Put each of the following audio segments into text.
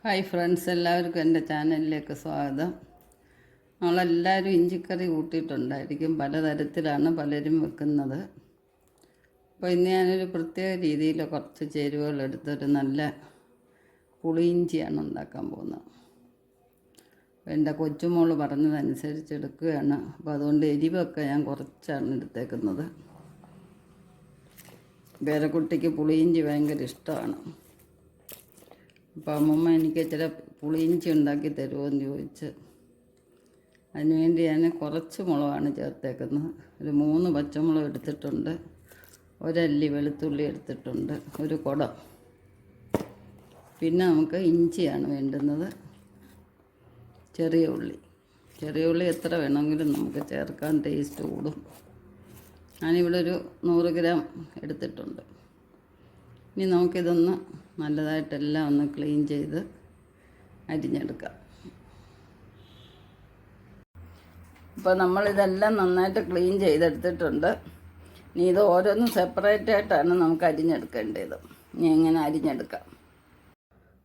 Hi friends, എല്ലാവർക്കും എൻ്റെ ചാനലിലേക്ക് സ്വാഗതം. നമ്മളെല്ലാവരും ഇഞ്ചിക്കറി കൂട്ടിയിട്ടുണ്ടായിരിക്കും. പലതരത്തിലാണ് പലരും വെക്കുന്നത്. അപ്പോൾ ഇന്ന് ഞാനൊരു പ്രത്യേക രീതിയിൽ കുറച്ച് ചേരുവകൾ എടുത്തൊരു നല്ല പുളിയിഞ്ചിയാണ് ഉണ്ടാക്കാൻ പോകുന്നത്. എൻ്റെ കൊച്ചുമോൾ പറഞ്ഞതനുസരിച്ച് എടുക്കുകയാണ്. അപ്പോൾ അതുകൊണ്ട് എരിവൊക്കെ ഞാൻ കുറച്ചാണ് എടുത്തേക്കുന്നത്. പേരക്കുട്ടിക്ക് പുളിയിഞ്ചി ഭയങ്കര ഇഷ്ടമാണ്. അപ്പോൾ അമ്മമ്മ എനിക്ക് ചില പുളിയിഞ്ചി ഉണ്ടാക്കി തരുമോ എന്ന് ചോദിച്ച്, അതിനുവേണ്ടി ഞാൻ കുറച്ച് മുളകാണ് ചേർത്തേക്കുന്നത്. ഒരു 3 പച്ചമുളക് എടുത്തിട്ടുണ്ട്, ഒരല്ലി വെളുത്തുള്ളി എടുത്തിട്ടുണ്ട്, ഒരു കുടം. പിന്നെ നമുക്ക് ഇഞ്ചിയാണ് വേണ്ടുന്നത്, ചെറിയ ഉള്ളി എത്ര വേണമെങ്കിലും നമുക്ക് ചേർക്കാൻ, ടേസ്റ്റ് കൂടും. ഞാനിവിടെ ഒരു 100 ഗ്രാം എടുത്തിട്ടുണ്ട്. ഇനി നമുക്കിതൊന്ന് നല്ലതായിട്ടെല്ലാം ഒന്ന് ക്ലീൻ ചെയ്ത് അരിഞ്ഞെടുക്കാം. അപ്പോൾ നമ്മളിതെല്ലാം നന്നായിട്ട് ക്ലീൻ ചെയ്തെടുത്തിട്ടുണ്ട്. ഇനി ഇത് ഓരോന്നും സെപ്പറേറ്റ് ആയിട്ടാണ് നമുക്ക് അരിഞ്ഞെടുക്കേണ്ടത്. ഇനി എങ്ങനെ അരിഞ്ഞെടുക്കാം.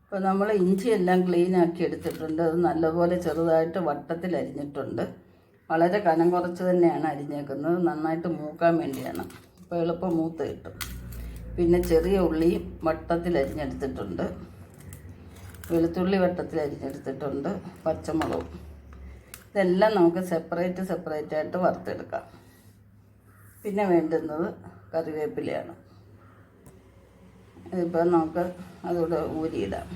അപ്പോൾ നമ്മൾ ഇഞ്ചിയെല്ലാം ക്ലീൻ ആക്കി എടുത്തിട്ടുണ്ട്. അത് നല്ലപോലെ ചെറുതായിട്ട് വട്ടത്തിൽ അരിഞ്ഞിട്ടുണ്ട്. വളരെ കനം കുറച്ച് തന്നെയാണ് അരിഞ്ഞേക്കുന്നത്, നന്നായിട്ട് മൂക്കാൻ വേണ്ടിയാണ്. അപ്പോൾ എളുപ്പം മൂത്ത് കിട്ടും. പിന്നെ ചെറിയ ഉള്ളിയും വട്ടത്തിൽ അരിഞ്ഞെടുത്തിട്ടുണ്ട്, വെളുത്തുള്ളി വട്ടത്തിൽ അരിഞ്ഞെടുത്തിട്ടുണ്ട്, പച്ചമുളകും. ഇതെല്ലാം നമുക്ക് സെപ്പറേറ്റ് ആയിട്ട് വറുത്തെടുക്കാം. പിന്നെ വേണ്ടുന്നത് കറിവേപ്പിലയാണ്. ഇതിപ്പോൾ നമുക്ക് അതുകൂടെ ഊരിയിടാം.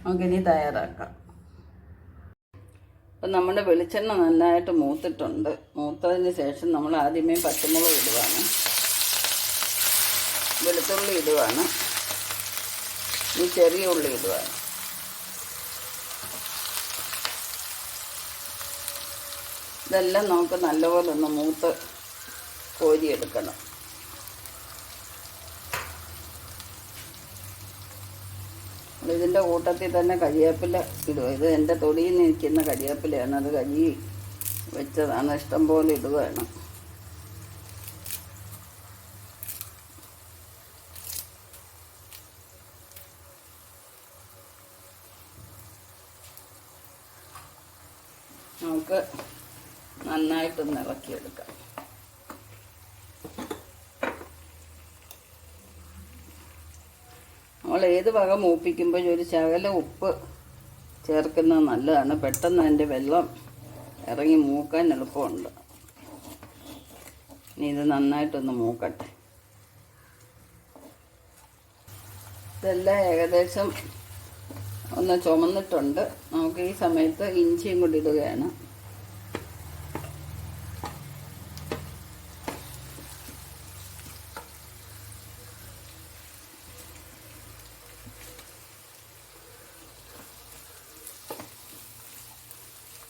നമുക്കിനി തയ്യാറാക്കാം. അപ്പം നമ്മുടെ വെളിച്ചെണ്ണ നന്നായിട്ട് മൂത്തിട്ടുണ്ട്. മൂത്തതിന് ശേഷം നമ്മൾ ആദ്യമേ പച്ചമുളക് ഇടുവാണ്, വെളുത്തുള്ളി ഇടുവാണ്, ഈ ചെറിയ ഉള്ളി ഇടുവാണ്. ഇതെല്ലാം നമുക്ക് നല്ലപോലെ ഒന്ന് മൂത്ത് കോരിയെടുക്കണം. ഇതിൻ്റെ കൂട്ടത്തിൽ തന്നെ കരിവേപ്പില ഇടുക. ഇത് എൻ്റെ തൊടിയിൽ നിന്ന് നിൽക്കുന്ന കരിവേപ്പിലയാണ്, അത് കഴുകി വെച്ചതാണ്. ഇഷ്ടംപോലെ ഇടുകയാണ്. നമുക്ക് നന്നായിട്ടൊന്ന് ഇളക്കിയെടുക്കാം. നമ്മൾ ഏത് വക മൂപ്പിക്കുമ്പോഴും ഒരു ശകലം ഉപ്പ് ചേർക്കുന്നത് നല്ലതാണ്. പെട്ടെന്ന് അതിൻ്റെ വെള്ളം ഇറങ്ങി മൂക്കാൻ എളുപ്പമുണ്ട്. ഇനി ഇത് നന്നായിട്ടൊന്ന് മൂക്കട്ടെ. ഇതെല്ലാം ഏകദേശം ഒന്ന് ചുമന്നിട്ടുണ്ട്. നമുക്ക് ഈ സമയത്ത് ഇഞ്ചിയും കൂടി ഇടുകയാണ്.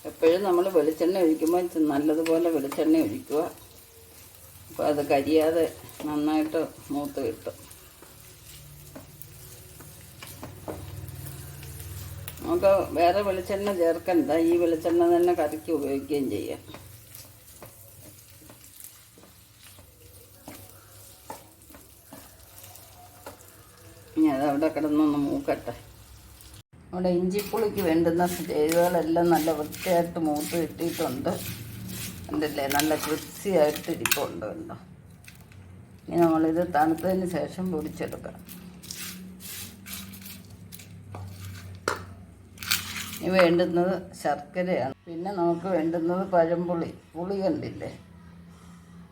എപ്പോഴും നമ്മൾ വെളിച്ചെണ്ണ ഒഴിക്കുമ്പോൾ നല്ലതുപോലെ വെളിച്ചെണ്ണ ഒഴിക്കുക. അപ്പോൾ അത് കരിയാതെ നന്നായിട്ട് മൂത്ത് കിട്ടും. നമുക്ക് വേറെ വെളിച്ചെണ്ണ ചേർക്കണ്ട, ഈ വെളിച്ചെണ്ണ തന്നെ കറിക്ക് ഉപയോഗിക്കുകയും ചെയ്യാം. ഇനി അതവിടെ കിടന്നൊന്ന് മൂക്കട്ടെ. അവിടെ ഇഞ്ചിപ്പുളിക്ക് വേണ്ടുന്ന ചേരുവകളെല്ലാം നല്ല വൃത്തിയായിട്ട് മൂത്ത് കിട്ടിയിട്ടുണ്ട്. ഉണ്ടല്ലേ, നല്ല ക്രിസ്പിയായിട്ട് ഇരിപ്പുണ്ട്. കണ്ടോ. ഇനി നമ്മളിത് തണുത്തതിന് ശേഷം പൊടിച്ചെടുക്കാം. ഇനി വേണ്ടുന്നത് ശർക്കരയാണ്. പിന്നെ നമുക്ക് വേണ്ടുന്നത് പഴംപുളി. പുളി കണ്ടില്ലേ,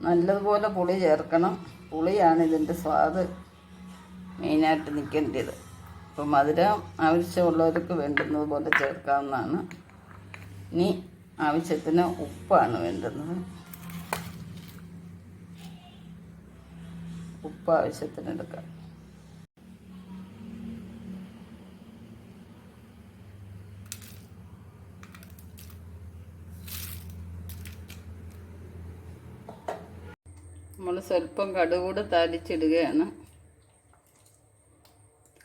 നല്ലതുപോലെ പുളി ചേർക്കണം. പുളിയാണ് ഇതിൻ്റെ സ്വാദ് മെയിനായിട്ട് നിൽക്കേണ്ടത്. അപ്പോൾ മധുരം ആവശ്യമുള്ളവർക്ക് വേണ്ടുന്നത് പോലെ ചേർക്കാവുന്നതാണ്. ഇനി ആവശ്യത്തിന് ഉപ്പാണ് വേണ്ടുന്നത്. ഉപ്പ് ആവശ്യത്തിന് എടുക്കാം. നമ്മൾ സ്വല്പം കടുക് കൂടെ താളിച്ചിടുകയാണ്.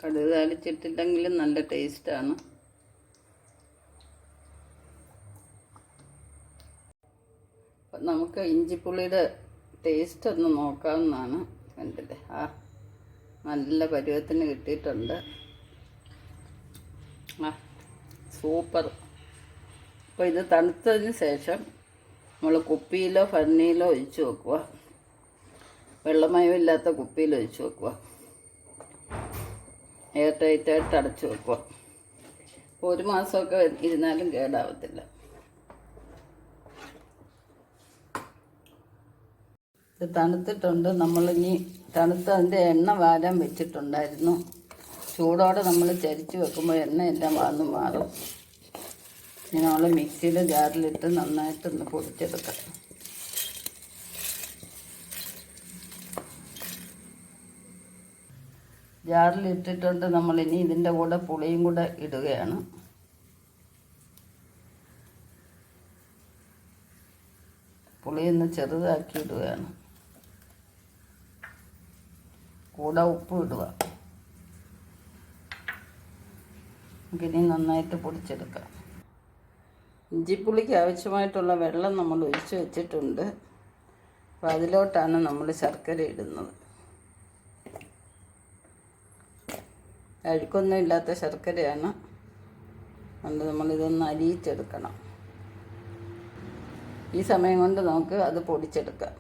കടുക് താളിച്ചിട്ടില്ലെങ്കിലും നല്ല ടേസ്റ്റാണ്. അപ്പം നമുക്ക് ഇഞ്ചിപ്പുളിയുടെ ടേസ്റ്റ് ഒന്ന് നോക്കാവുന്നതാണ്. കണ്ടില്ലേ, നല്ല പരുവത്തിന് കിട്ടിയിട്ടുണ്ട്. ആ സൂപ്പർ. അപ്പോൾ ഇത് തണുത്തതിന് ശേഷം നമ്മൾ കുപ്പിയിലോ ഭരണിയിലോ ഒഴിച്ച് വെക്കുക. വെള്ളമയമില്ലാത്ത കുപ്പിയിൽ ഒഴിച്ച് വെക്കുക. എയർ ടൈറ്റായിട്ട് അടച്ച് വെക്കുക. അപ്പോൾ 1 മാസമൊക്കെ ഇരുന്നാലും കേടാവത്തില്ല. ഇത് തണുത്തിട്ടുണ്ട്. നമ്മളിനി തണുത്തതിൻ്റെ എണ്ണ വാരാൻ വെച്ചിട്ടുണ്ടായിരുന്നു. ചൂടോടെ നമ്മൾ ചരിച്ച് വെക്കുമ്പോൾ എണ്ണയെല്ലാം വന്ന് മാറും. ഇനി നമ്മൾ മിക്സിയുടെ ജാറിലിട്ട് നന്നായിട്ടൊന്ന് പൊടിച്ചെടുക്കാം. ജാറിലിട്ടിട്ടുണ്ട്. നമ്മളിനി ഇതിൻ്റെ കൂടെ പുളിയും കൂടെ ഇടുകയാണ്. പുളിയൊന്ന് ചെറുതാക്കി ഇടുകയാണ്. കൂടെ ഉപ്പ് ഇടുക. നമുക്കിനി നന്നായിട്ട് പൊടിച്ചെടുക്കാം. ഇഞ്ചിപ്പുളിക്ക് ആവശ്യമായിട്ടുള്ള വെള്ളം നമ്മൾ ഒഴിച്ച് വെച്ചിട്ടുണ്ട്. അപ്പോൾ അതിലോട്ടാണ് നമ്മൾ ശർക്കര ഇടുന്നത്. അഴുക്കൊന്നും ഇല്ലാത്ത ശർക്കരയാണ്. അതുകൊണ്ട് നമ്മളിതൊന്ന് അലിയിച്ചെടുക്കണം. ഈ സമയം കൊണ്ട് നമുക്ക് അത് പൊടിച്ചെടുക്കാം.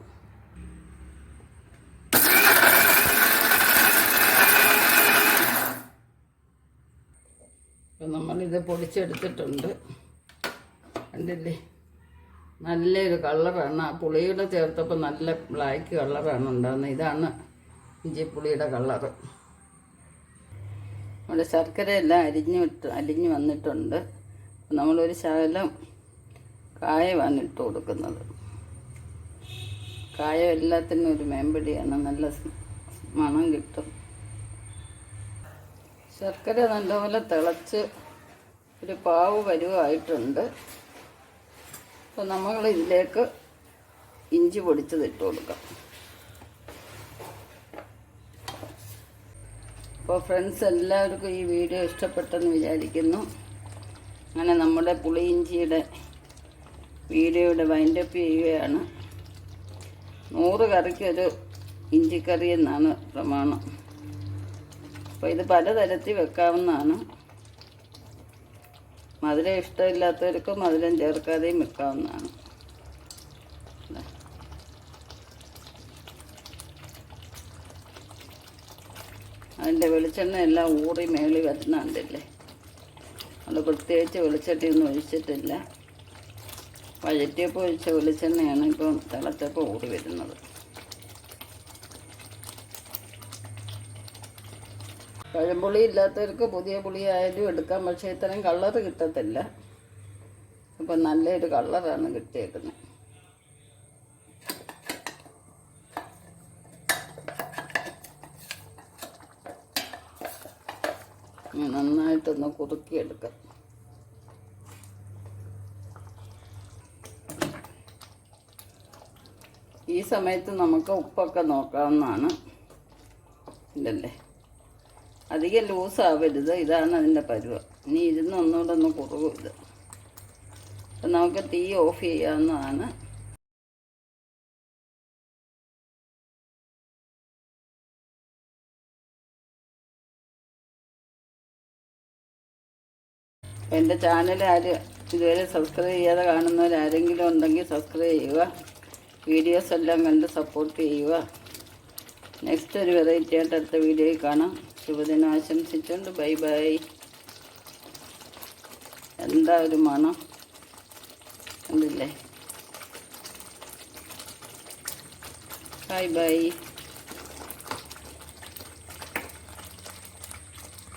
അപ്പം നമ്മളിത് പൊടിച്ചെടുത്തിട്ടുണ്ട്. കണ്ടില്ലേ, നല്ലൊരു കളറാണ്. ആ പുളിയുടെ ചേർത്തപ്പോൾ നല്ല ബ്ലാക്ക് കളറാണ് ഉണ്ടാകുന്നത്. ഇതാണ് ഇഞ്ചിപ്പുളിയുടെ കളറ്. നമ്മുടെ ശർക്കരയെല്ലാം അലിഞ്ഞ് വന്നിട്ടുണ്ട്. നമ്മളൊരു ശകലം കായമാണ് ഇട്ട് കൊടുക്കുന്നത്. കായം എല്ലാത്തിനും ഒരു മേമ്പടിയാണ്. നല്ല മണം കിട്ടും. ശർക്കര നല്ലപോലെ തിളച്ച് ഒരു പാവ് പരുവായിട്ടുണ്ട്. അപ്പോൾ നമ്മൾ ഇതിലേക്ക് ഇഞ്ചി പൊടിച്ചത് ഇട്ട് കൊടുക്കാം. അപ്പോൾ ഫ്രണ്ട്സ്, എല്ലാവർക്കും ഈ വീഡിയോ ഇഷ്ടപ്പെട്ടെന്ന് വിചാരിക്കുന്നു. അങ്ങനെ നമ്മുടെ പുളി ഇഞ്ചിയുടെ വീഡിയോയുടെ വൈൻഡപ്പ് ചെയ്യുകയാണ്. 100 കറിക്കൊരു ഇഞ്ചിക്കറി എന്നാണ് പ്രമാണം. അപ്പോൾ ഇത് പലതരത്തിൽ വെക്കാവുന്നതാണ്. മധുരം ഇഷ്ടമില്ലാത്തവർക്ക് മധുരം ചേർക്കാതെയും വെക്കാവുന്നതാണ്. അതിൻ്റെ വെളിച്ചെണ്ണ എല്ലാം ഊറി മേളി വരുന്നുണ്ടല്ലേ. അത് പ്രത്യേകിച്ച് വെളിച്ചെണ്ണയൊന്നും ഒഴിച്ചിട്ടില്ല. വഴറ്റിയപ്പോൾ ഒഴിച്ച വെളിച്ചെണ്ണയാണ് ഇപ്പം തിളച്ചപ്പോൾ ഊറി വരുന്നത്. പഴംപുളി ഇല്ലാത്തവർക്ക് പുതിയ പുളിയായാലും എടുക്കാം. പക്ഷേ ഇത്രയും കളറ് കിട്ടത്തില്ല. അപ്പം നല്ലൊരു കളറാണ് കിട്ടിയേക്കുന്നത്. നന്നായിട്ടൊന്ന് കുറുക്കിയെടുക്കാം. ഈ സമയത്ത് നമുക്ക് ഉപ്പൊക്കെ നോക്കാവുന്നതാണ്. ഇതല്ലേ, അധികം ലൂസാവരുത്. ഇതാണ് അതിൻ്റെ പരുവം. ഇനി ഇരുന്ന് ഒന്നുകൂടെ ഒന്ന് കുറുകും ഇത്. അപ്പം നമുക്ക് തീ ഓഫ് ചെയ്യാവുന്നതാണ്. എൻ്റെ ചാനൽ ഇതുവരെ സബ്സ്ക്രൈബ് ചെയ്യാതെ കാണുന്നവരാരെങ്കിലും ഉണ്ടെങ്കിൽ സബ്സ്ക്രൈബ് ചെയ്യുക. വീഡിയോസ് എല്ലാം കണ്ട് സപ്പോർട്ട് ചെയ്യുക. നെക്സ്റ്റ് ഒരു വെറൈറ്റി ആയിട്ട് അടുത്ത വീഡിയോയിൽ കാണാം. ശുഭദിനം ആശംസിച്ചുകൊണ്ട് ബൈ ബൈ. എന്താ ഒരു മണം കണ്ടില്ലേ. Bye bye.